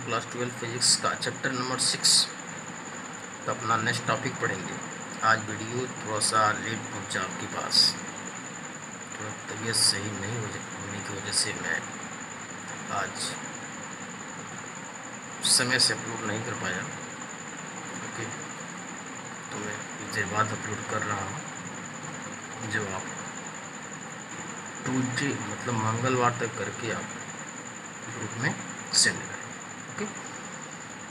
Class 12 physics का chapter number 6 का अपना नेक्स्ट टॉपिक पढ़ेंगे। आज वीडियो थोड़ा सा लेट पहुंचा आपके पास, थोड़ा तबीयत सही नहीं होने की वजह से मैं आज समय से अपलोड नहीं कर पाया। ओके, तो मैं कुछ देर बाद अपलोड कर रहा हूँ, जो आप ट्यूसडे मतलब मंगलवार तक करके आप ग्रुप में सेंड करें। ओके,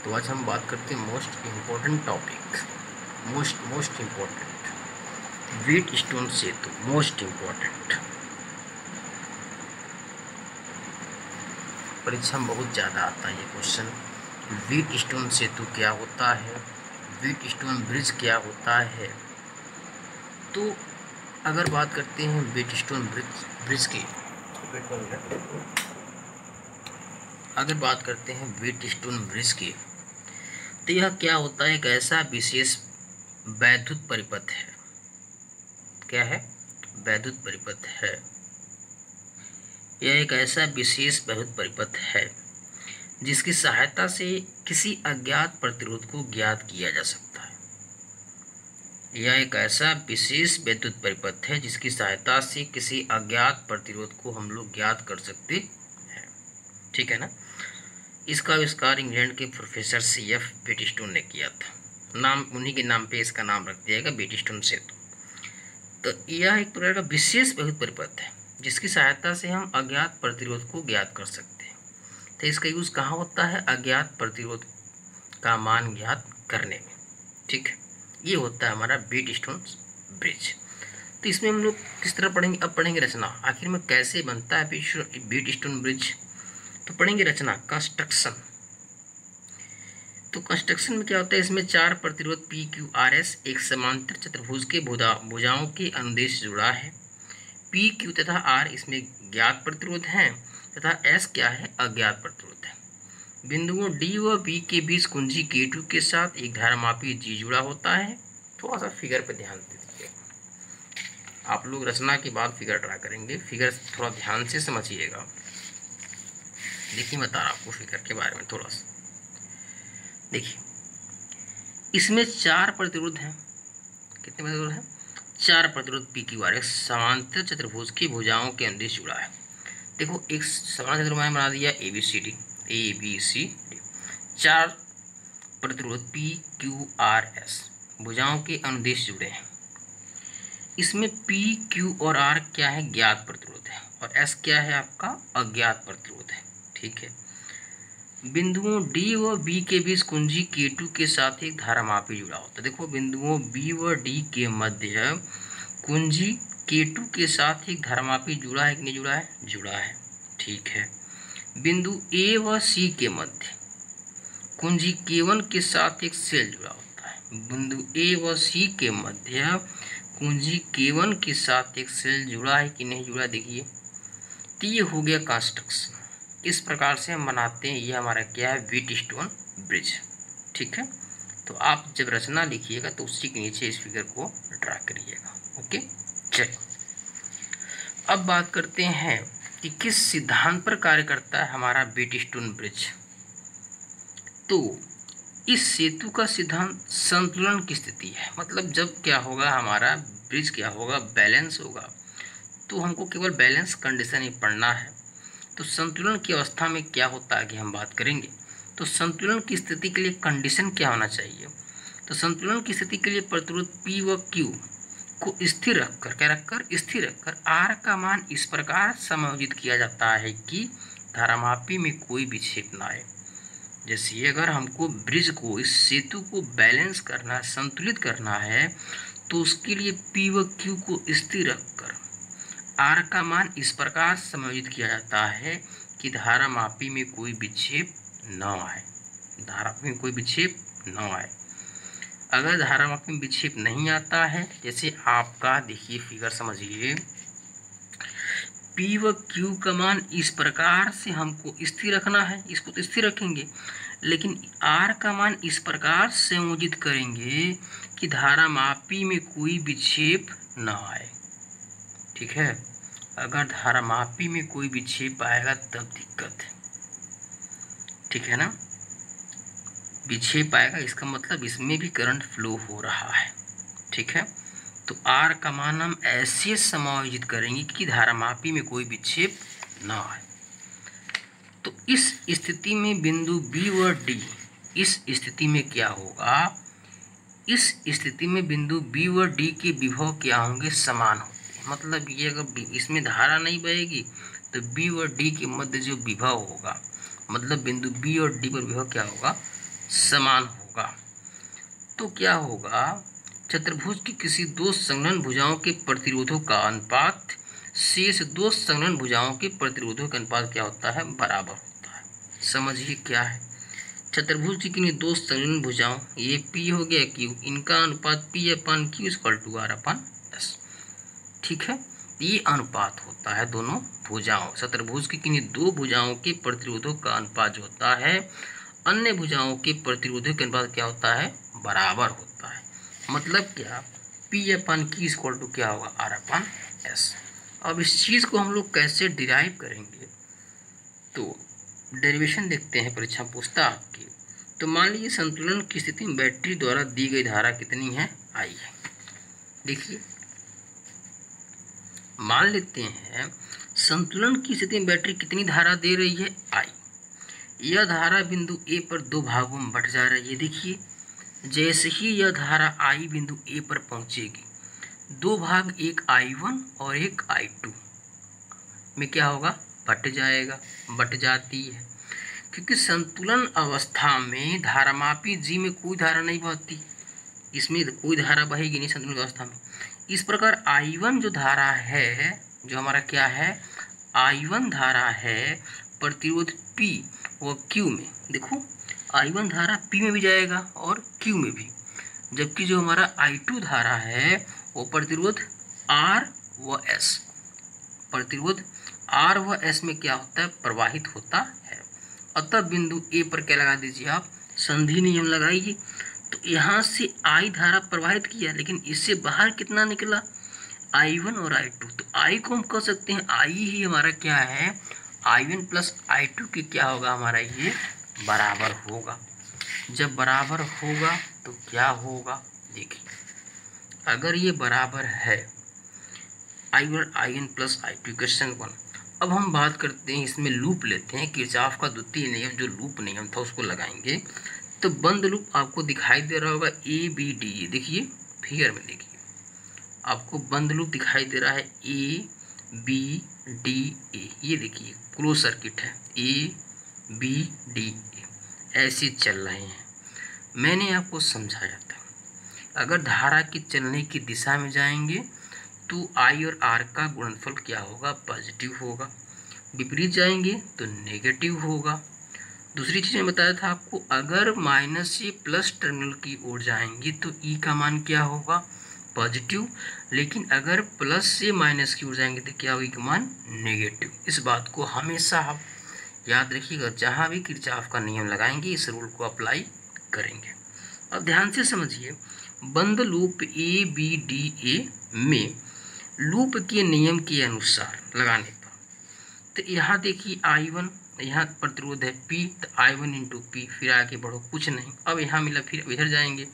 तो आज हम बात करते हैं most important topic, most important Wheatstone सेतु। मोस्ट इम्पोर्टेंट, परीक्षा में बहुत ज़्यादा आता है ये क्वेश्चन। व्हीटस्टोन सेतु क्या होता है, व्हीटस्टोन ब्रिज क्या होता है। तो अगर बात करते हैं व्हीटस्टोन ब्रिज की, अगर बात करते हैं व्हीटस्टोन ब्रिज की, तो यह क्या होता है? एक ऐसा विशेष वैद्युत परिपथ है। क्या है? वैद्युत परिपथ है। यह एक ऐसा विशेष वैद्युत परिपथ है जिसकी सहायता से किसी अज्ञात प्रतिरोध को ज्ञात किया जा सकता है। यह एक ऐसा विशेष वैद्युत परिपथ है जिसकी सहायता से किसी अज्ञात प्रतिरोध को हम लोग ज्ञात कर सकते हैं। ठीक है ना? इसका आविष्कार इंग्लैंड के प्रोफेसर CF व्हीटस्टोन ने किया था। नाम उन्हीं के नाम पे इसका नाम रख दिया गया, व्हीटस्टोन सेतु। तो यह एक प्रकार का विशेष वैद्युत परिपथ है जिसकी सहायता से हम अज्ञात प्रतिरोध को ज्ञात कर सकते हैं। तो इसका यूज कहाँ होता है? अज्ञात प्रतिरोध का मान ज्ञात करने में। ठीक है, ये होता है हमारा व्हीटस्टोन ब्रिज। तो इसमें हम लोग किस तरह पढ़ेंगे? अब पढ़ेंगे रचना, आखिर में कैसे बनता है व्हीटस्टोन ब्रिज। तो पढ़ेंगे रचना, कंस्ट्रक्शन। तो कंस्ट्रक्शन में क्या होता है? इसमें 4 प्रतिरोध PQRS एक समांतर चतुर्भुज के भुजाओं के अनुदेश जुड़ा है। PQ तथा R इसमें ज्ञात प्रतिरोध हैं तथा S क्या है? अज्ञात प्रतिरोध है। बिंदुओं D व B के बीच कुंजी K2 के साथ एक धारामापी G जुड़ा होता है। थोड़ा सा फिगर पे ध्यान दीजिए, आप लोग रचना के बाद फिगर ड्रा करेंगे, फिगर थोड़ा ध्यान से समझिएगा। देखिए, बता रहा आपको फिगर के बारे में थोड़ा सा। देखिए, इसमें 4 प्रतिरोध हैं। कितने प्रतिरोध हैं? 4 प्रतिरोध PQRS समांतर चतुर्भुज की भुजाओं के अनुदेश जुड़ा है। देखो, एक समांतर चतुर्भुज बना दिया ABCD। 4 प्रतिरोध PQRS भुजाओं के अनुदेश जुड़े हैं। इसमें P, Q और R क्या है? ज्ञात प्रतिरोध है, और S क्या है? आपका अज्ञात प्रतिरोध है। ठीक है। बिंदुओं D व B के बीच कुंजी K2 के साथ एक धारामापी जुड़ा होता है। देखो, बिंदुओं B व D के मध्य कुंजी K2 के साथ एक धारामापी जुड़ा है कि नहीं जुड़ा है? जुड़ा है। ठीक है। बिंदु A व C के मध्य कुंजी K1 के साथ एक सेल जुड़ा होता है। बिंदु A व C के मध्य कुंजी K1 के साथ एक सेल जुड़ा है कि नहीं जुड़ा? देखिए, तो ये हो गया कंस्ट्रक्शन। इस प्रकार से हम बनाते हैं, ये हमारा क्या है? Wheatstone bridge. ठीक है। तो आप जब रचना लिखिएगा तो उसी के नीचे इस फिगर को ड्रा करिएगा। ओके, चलिए अब बात करते हैं कि किस सिद्धांत पर कार्य करता है हमारा व्हीटस्टोन ब्रिज। तो इस सेतु का सिद्धांत संतुलन की स्थिति है। मतलब जब क्या होगा, हमारा ब्रिज क्या होगा? बैलेंस होगा। तो हमको केवल बैलेंस कंडीशन ही पढ़ना है। तो संतुलन की अवस्था में क्या होता है आगे हम बात करेंगे। तो संतुलन की स्थिति के लिए कंडीशन क्या होना चाहिए? तो संतुलन की स्थिति के लिए प्रतिरोध P व Q को स्थिर रखकर, क्या रखकर? स्थिर रखकर R का मान इस प्रकार समायोजित किया जाता है कि धारामापी में कोई विक्षेप न आए। जैसे अगर हमको ब्रिज को, इस सेतु को बैलेंस करना, संतुलित करना है, तो उसके लिए P व Q को स्थिर रखकर R का मान इस प्रकार समायोजित किया जाता है कि धारामापी में कोई विक्षेप न आए। धारामापी में कोई विक्षेप न आए। अगर धारामापी में विक्षेप नहीं आता है, जैसे आपका देखिए फिगर समझिए, P व Q का मान इस प्रकार से हमको स्थिर रखना है, इसको तो स्थिर रखेंगे, लेकिन R का मान इस प्रकार संयोजित करेंगे कि धारामापी में कोई विक्षेप न आए। ठीक है। अगर धारामापी में कोई विक्षेप आएगा तब दिक्कत है। ठीक है ना? विक्षेप आएगा, इसका मतलब इसमें भी करंट फ्लो हो रहा है। ठीक है, तो R का मान हम ऐसे समायोजित करेंगे कि धारामापी में कोई विक्षेप ना आए। तो इस स्थिति में बिंदु B और D, इस स्थिति में क्या होगा, इस स्थिति में बिंदु B और D के विभव क्या होंगे, समान होंगे। मतलब ये अगर इसमें धारा नहीं बहेगी तो B और D के मध्य जो विभव होगा, मतलब बिंदु B और D पर विभव क्या होगा, समान होगा। तो क्या होगा, चतुर्भुज की किसी दो संलग्न भुजाओं के प्रतिरोधों का अनुपात शेष दो संलग्न भुजाओं के प्रतिरोधों का अनुपात क्या होता है, बराबर होता है। समझिए क्या है, चतुर्भुज की किन्हीं दो संलग्न भुजाओं, ये P हो गया Q, इनका अनुपात P/Q = R/S। ठीक है, ये अनुपात होता है दोनों भुजाओं, चतुर्भुज की किन्हीं दो भुजाओं के प्रतिरोधों का अनुपात जो होता है अन्य भुजाओं के प्रतिरोधों के अनुपात क्या होता है, बराबर होता है। मतलब क्या, P/Q = क्या होगा, R/S। अब इस चीज़ को हम लोग कैसे डिराइव करेंगे, तो डेरिवेशन देखते हैं, परीक्षा पूछता आपकी। तो मान लीजिए संतुलन की स्थिति में बैटरी द्वारा दी गई धारा कितनी है, I है। देखिए, मान लेते हैं संतुलन की स्थिति में बैटरी कितनी धारा दे रही है, I। यह धारा बिंदु A पर दो भागों में बट जा रही है। देखिए, जैसे ही यह धारा I बिंदु A पर पहुंचेगी, दो भाग, एक I1 और एक I2 में क्या होगा, बट जाएगा, बट जाती है, क्योंकि संतुलन अवस्था में धारामापी G में कोई धारा नहीं बहती, इसमें कोई धारा बहेगी नहीं संतुलन अवस्था में। इस प्रकार I1 जो धारा है, जो हमारा क्या है, I1 धारा है प्रतिरोध P व Q में। देखो, I1 धारा P में भी जाएगा और Q में भी, जबकि जो हमारा I2 धारा है वो प्रतिरोध R व S, प्रतिरोध R व S में क्या होता है, प्रवाहित होता है। अतः बिंदु A पर क्या लगा दीजिए आप, संधि नियम लगाइए। तो यहाँ से I धारा प्रवाहित किया, लेकिन इससे बाहर कितना निकला, I1 और I2। तो I को हम कह सकते हैं, I ही हमारा क्या है, I1 + I2 के क्या होगा, हमारा ये बराबर होगा। जब बराबर होगा तो क्या होगा, देखिए, अगर ये बराबर है I1 + I2 क्वेश्चन 1। अब हम बात करते हैं, इसमें लूप लेते हैं, किरचॉफ का द्वितीय नियम जो लूप नियम था उसको लगाएंगे। तो बंद लूप आपको दिखाई दे रहा होगा ABD, देखिए फिगर में, देखिए आपको बंद लूप दिखाई दे रहा है ABDA, ये देखिए क्लोज सर्किट है, ABDA ऐसे चल रहे हैं। मैंने आपको समझाया था, अगर धारा के चलने की दिशा में जाएंगे तो I और R का गुणनफल क्या होगा, पॉजिटिव होगा, विपरीत जाएंगे तो नेगेटिव होगा। दूसरी चीज़ मैं बताया था आपको, अगर माइनस से प्लस टर्मिनल की ओर जाएंगे तो E का मान क्या होगा, पॉजिटिव, लेकिन अगर प्लस से माइनस की ओर जाएंगे तो क्या होगा, E का मान नेगेटिव। इस बात को हमेशा आप याद रखिएगा, जहाँ भी किरचॉफ का नियम लगाएंगे इस रूल को अप्लाई करेंगे। अब ध्यान से समझिए, बंद लूप ABDA में लूप के नियम के अनुसार लगाने पर, तो यहाँ देखिए I1, यहाँ प्रतिरोध है P, तो I1 × P, फिर आगे बढ़ो, कुछ नहीं, अब यहाँ मिला, फिर इधर जाएंगे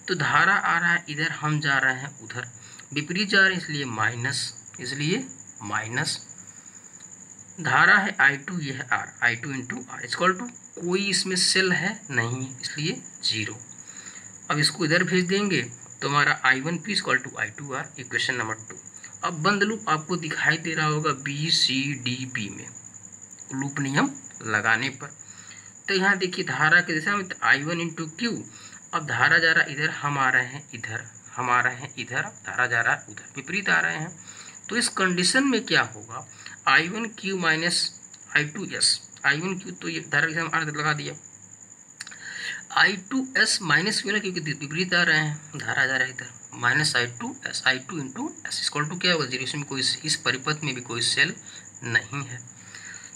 तो धारा आ रहा है इधर, हम जा रहे हैं उधर, विपरीत जा रहे हैं इसलिए माइनस, इसलिए माइनस, धारा है I2, यह है R, I2 × R = कोई इसमें सेल है नहीं, इसलिए 0। अब इसको इधर भेज देंगे तो हमारा I1P = I2R, इक्वेशन नंबर 2। अब बंद लूप आपको दिखाई दे रहा होगा BCDB में लूप नियम लगाने पर। तो यहाँ देखिए धारा की दिशा में I1 × Q, अब धारा जा रहा है इधर, हम आ रहे हैं इधर, हम आ रहे हैं इधर, धारा जा रहा है उधर, विपरीत आ रहे हैं। तो इस कंडीशन में क्या होगा, I1Q - I2S, I1Q तो ये धारा की दिशा में लगा दिया, I2S माइनस क्यों ना, क्योंकि विपरीत आ रहे हैं, धारा जा रहा है इधर, -I2S, I2 × S = क्या होगा, 0। इसमें कोई, इस परिपथ में भी कोई सेल नहीं है।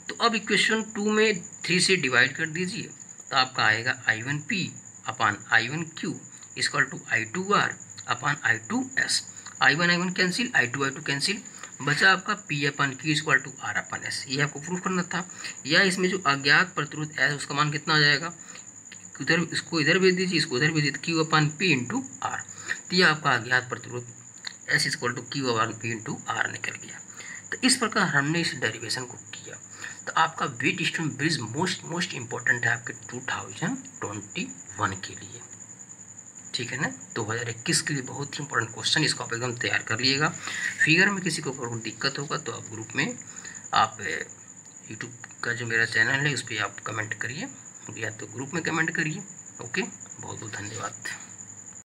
तो अब इक्वेशन 2 में 3 से डिवाइड कर दीजिए, तो आपका आएगा I1P / I1Q = I2R / I2S। I1 cancel, I2 cancel, बचा आपका P/Q = R/S। ये आपको प्रूफ करना था। या इसमें जो अज्ञात प्रतिरोध है उसका मान कितना आ जाएगा, इधर इसको इधर भेज दीजिए, इसको इधर भेज दीजिए, Q upon P into R. तो ये आपका अज्ञात प्रतिरोध S equal to Q upon P into R निकल गया। तो इस प्रकार हमने इस डेरिवेशन को किया। तो आपका व्हीटस्टोन ब्रिज मोस्ट इम्पोर्टेंट है आपके 2021 के लिए, ठीक है ना। 2021 के लिए बहुत ही इंपॉर्टेंट क्वेश्चन, इसको आप एकदम तैयार कर लीजिएगा। फिगर में किसी को अगर दिक्कत होगा तो आप ग्रुप में, आप यूट्यूब का जो मेरा चैनल है उस पर आप कमेंट करिए, या तो ग्रुप में कमेंट करिए। ओके, बहुत बहुत धन्यवाद।